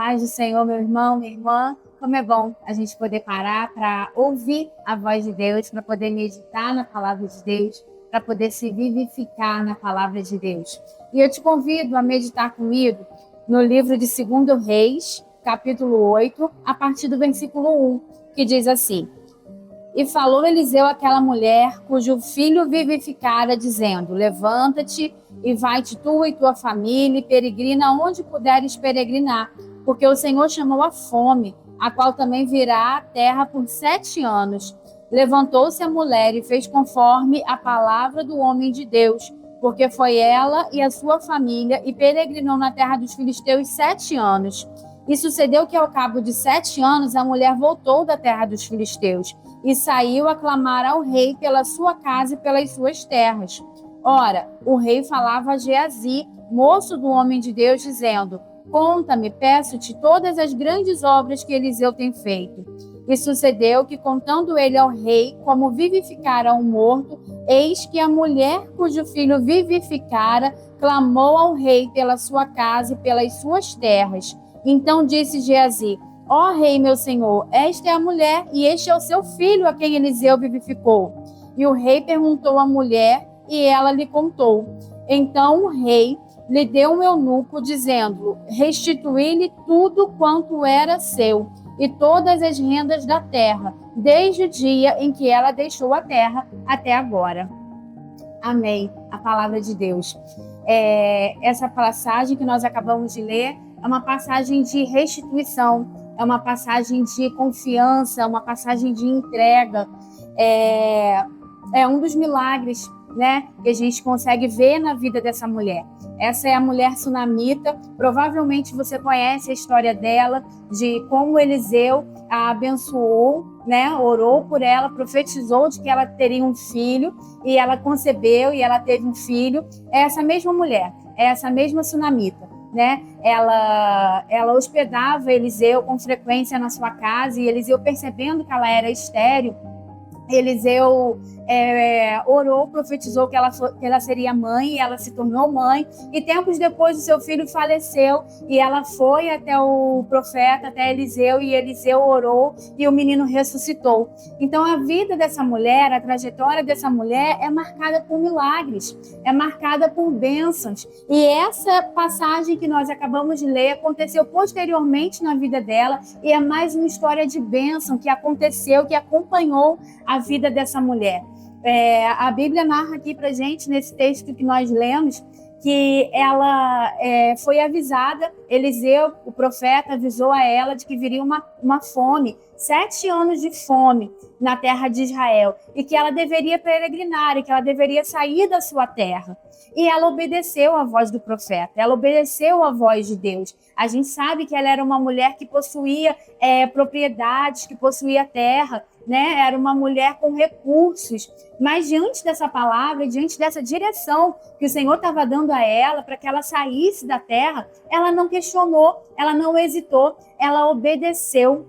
paz do Senhor, meu irmão, minha irmã. Como é bom a gente poder parar para ouvir a voz de Deus, para poder meditar na palavra de Deus, para poder se vivificar na palavra de Deus. E eu te convido a meditar comigo no livro de 2 Reis, capítulo 8, a partir do versículo 1, que diz assim: E falou Eliseu àquela mulher cujo filho vivificara, dizendo: Levanta-te e vai-te tu e tua família e peregrina onde puderes peregrinar, porque o Senhor chamou a fome, a qual também virá à terra por 7 anos. Levantou-se a mulher e fez conforme a palavra do homem de Deus, porque foi ela e a sua família e peregrinou na terra dos filisteus 7 anos. E sucedeu que ao cabo de 7 anos a mulher voltou da terra dos filisteus e saiu a clamar ao rei pela sua casa e pelas suas terras. Ora, o rei falava a Geazi, moço do homem de Deus, dizendo: Conta-me, peço-te, todas as grandes obras que Eliseu tem feito. E sucedeu que, contando ele ao rei como vivificara um morto, eis que a mulher cujo filho vivificara clamou ao rei pela sua casa e pelas suas terras. Então disse Geazi: Ó rei, meu senhor, esta é a mulher e este é o seu filho a quem Eliseu vivificou. E o rei perguntou à mulher e ela lhe contou. Então o rei lhe deu um eunuco, dizendo: Restituí-lhe tudo quanto era seu e todas as rendas da terra, desde o dia em que ela deixou a terra até agora. Amém. A palavra de Deus. Essa passagem que nós acabamos de ler é uma passagem de restituição, é uma passagem de confiança, é uma passagem de entrega. É um dos milagres, né, que a gente consegue ver na vida dessa mulher. Essa é a mulher sunamita. Provavelmente você conhece a história dela, de como Eliseu a abençoou, né, orou por ela, profetizou de que ela teria um filho, e ela concebeu e ela teve um filho. É essa mesma mulher, é essa mesma sunamita, né? Ela hospedava Eliseu com frequência na sua casa, e Eliseu, percebendo que ela era estéril, Eliseu orou, profetizou que ela seria mãe, e ela se tornou mãe, e tempos depois o seu filho faleceu, e ela foi até o profeta, até Eliseu, e Eliseu orou, e o menino ressuscitou. Então a vida dessa mulher, a trajetória dessa mulher é marcada por milagres, é marcada por bênçãos, e essa passagem que nós acabamos de ler aconteceu posteriormente na vida dela, e é mais uma história de bênção que aconteceu, que acompanhou a vida dessa mulher. A Bíblia narra aqui pra gente, nesse texto que nós lemos, que ela foi avisada, Eliseu, o profeta, avisou a ela de que viria uma fome, 7 anos de fome na terra de Israel, e que ela deveria peregrinar, e que ela deveria sair da sua terra. E ela obedeceu à voz do profeta, ela obedeceu à voz de Deus. A gente sabe que ela era uma mulher que possuía propriedades, que possuía terra, né? Era uma mulher com recursos, mas diante dessa palavra, diante dessa direção que o Senhor estava dando a ela para que ela saísse da terra, ela não questionou, ela não hesitou, ela obedeceu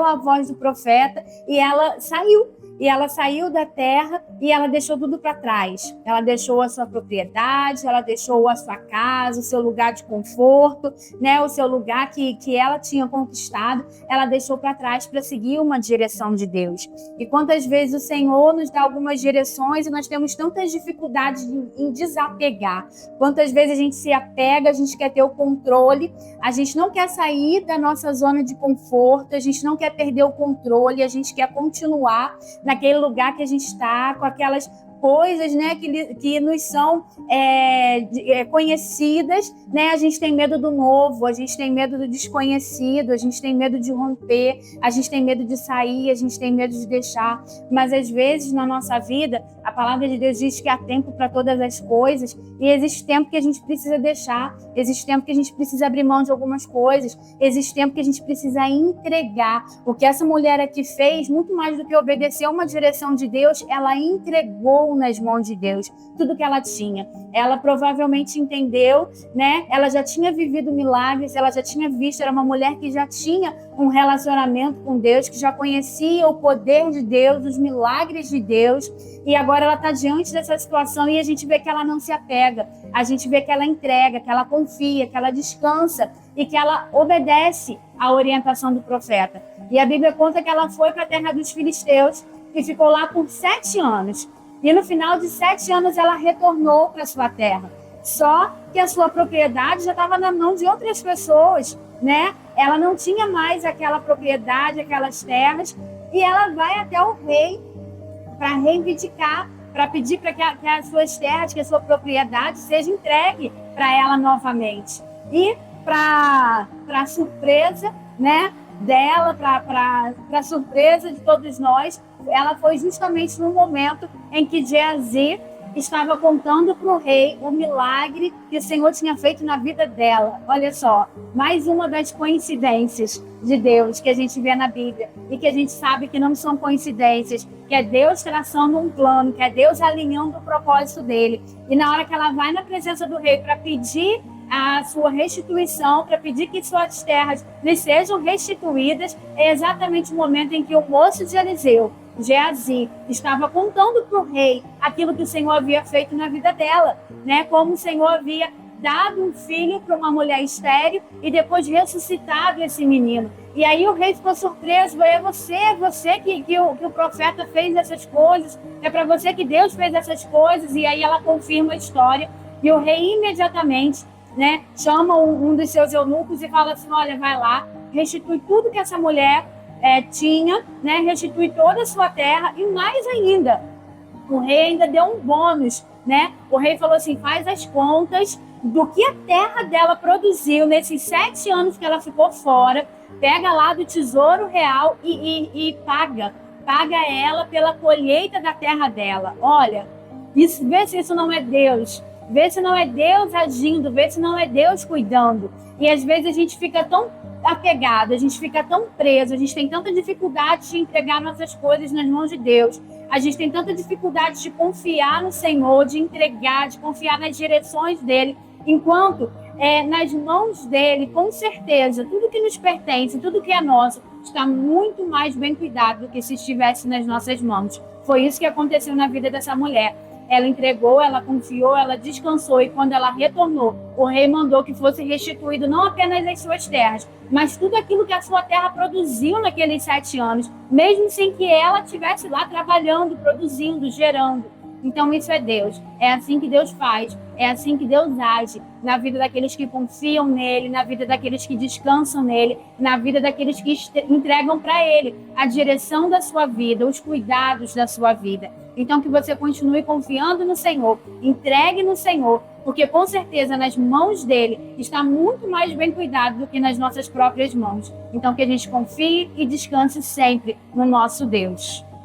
à voz do profeta, e ela saiu da terra, e ela deixou tudo para trás. Ela deixou a sua propriedade, ela deixou a sua casa, o seu lugar de conforto, né? O seu lugar que ela tinha conquistado, ela deixou para trás para seguir uma direção de Deus. E quantas vezes o Senhor nos dá algumas direções e nós temos tantas dificuldades em desapegar. Quantas vezes a gente se apega, a gente quer ter o controle, a gente não quer sair da nossa zona de conforto, a gente não quer perder o controle, a gente quer continuar naquele lugar que a gente está, com aquelas coisas, né, que nos são conhecidas, né? A gente tem medo do novo, a gente tem medo do desconhecido, a gente tem medo de romper, a gente tem medo de sair, a gente tem medo de deixar. Mas às vezes na nossa vida, a palavra de Deus diz que há tempo para todas as coisas, e existe tempo que a gente precisa deixar, existe tempo que a gente precisa abrir mão de algumas coisas, existe tempo que a gente precisa entregar. O que essa mulher aqui fez, muito mais do que obedecer a uma direção de Deus, ela entregou nas mãos de Deus tudo que ela tinha. Ela provavelmente entendeu, né? Ela já tinha vivido milagres, ela já tinha visto, era uma mulher que já tinha um relacionamento com Deus, que já conhecia o poder de Deus, os milagres de Deus, e agora agora ela está diante dessa situação e a gente vê que ela não se apega, a gente vê que ela entrega, que ela confia, que ela descansa e que ela obedece à orientação do profeta. E a Bíblia conta que ela foi para a terra dos filisteus e ficou lá por 7 anos. E no final de 7 anos ela retornou para sua terra. Só que a sua propriedade já estava na mão de outras pessoas, né? Ela não tinha mais aquela propriedade, aquelas terras, e ela vai até o rei para reivindicar, para pedir para que as suas terras, que a sua propriedade seja entregue para ela novamente. E para surpresa, né, dela, para surpresa de todos nós, ela foi justamente no momento em que Geazi estava contando para o rei o milagre que o Senhor tinha feito na vida dela. Olha só, mais uma das coincidências de Deus que a gente vê na Bíblia e que a gente sabe que não são coincidências, que é Deus traçando um plano, que é Deus alinhando o propósito dele. E na hora que ela vai na presença do rei para pedir a sua restituição, para pedir que suas terras lhe sejam restituídas, é exatamente o momento em que o moço de Eliseu, Geazi, estava contando para o rei aquilo que o Senhor havia feito na vida dela, né? Como o Senhor havia dado um filho para uma mulher estéril e depois ressuscitado esse menino. E aí o rei ficou surpreso, é você que o profeta fez essas coisas, é para você que Deus fez essas coisas. E aí ela confirma a história e o rei imediatamente, né, chama um dos seus eunucos e fala assim, olha, vai lá, restitui tudo que essa mulher tinha, né, restitui toda a sua terra e mais ainda, o rei ainda deu um bônus, né? O rei falou assim, faz as contas do que a terra dela produziu nesses 7 anos que ela ficou fora, pega lá do tesouro real e paga ela pela colheita da terra dela. Olha, isso, vê se isso não é Deus. Vê se não é Deus agindo, vê se não é Deus cuidando. E às vezes a gente fica tão apegado, a gente fica tão preso, a gente tem tanta dificuldade de entregar nossas coisas nas mãos de Deus. A gente tem tanta dificuldade de confiar no Senhor, de entregar, de confiar nas direções dele. Enquanto nas mãos dele, com certeza, tudo que nos pertence, tudo que é nosso, está muito mais bem cuidado do que se estivesse nas nossas mãos. Foi isso que aconteceu na vida dessa mulher. Ela entregou, ela confiou, ela descansou e quando ela retornou, o rei mandou que fosse restituído não apenas as suas terras, mas tudo aquilo que a sua terra produziu naqueles 7 anos, mesmo sem que ela estivesse lá trabalhando, produzindo, gerando. Então isso é Deus, é assim que Deus faz, é assim que Deus age na vida daqueles que confiam nele, na vida daqueles que descansam nele, na vida daqueles que entregam para ele a direção da sua vida, os cuidados da sua vida. Então que você continue confiando no Senhor, entregue no Senhor, porque com certeza nas mãos dele está muito mais bem cuidado do que nas nossas próprias mãos. Então que a gente confie e descanse sempre no nosso Deus.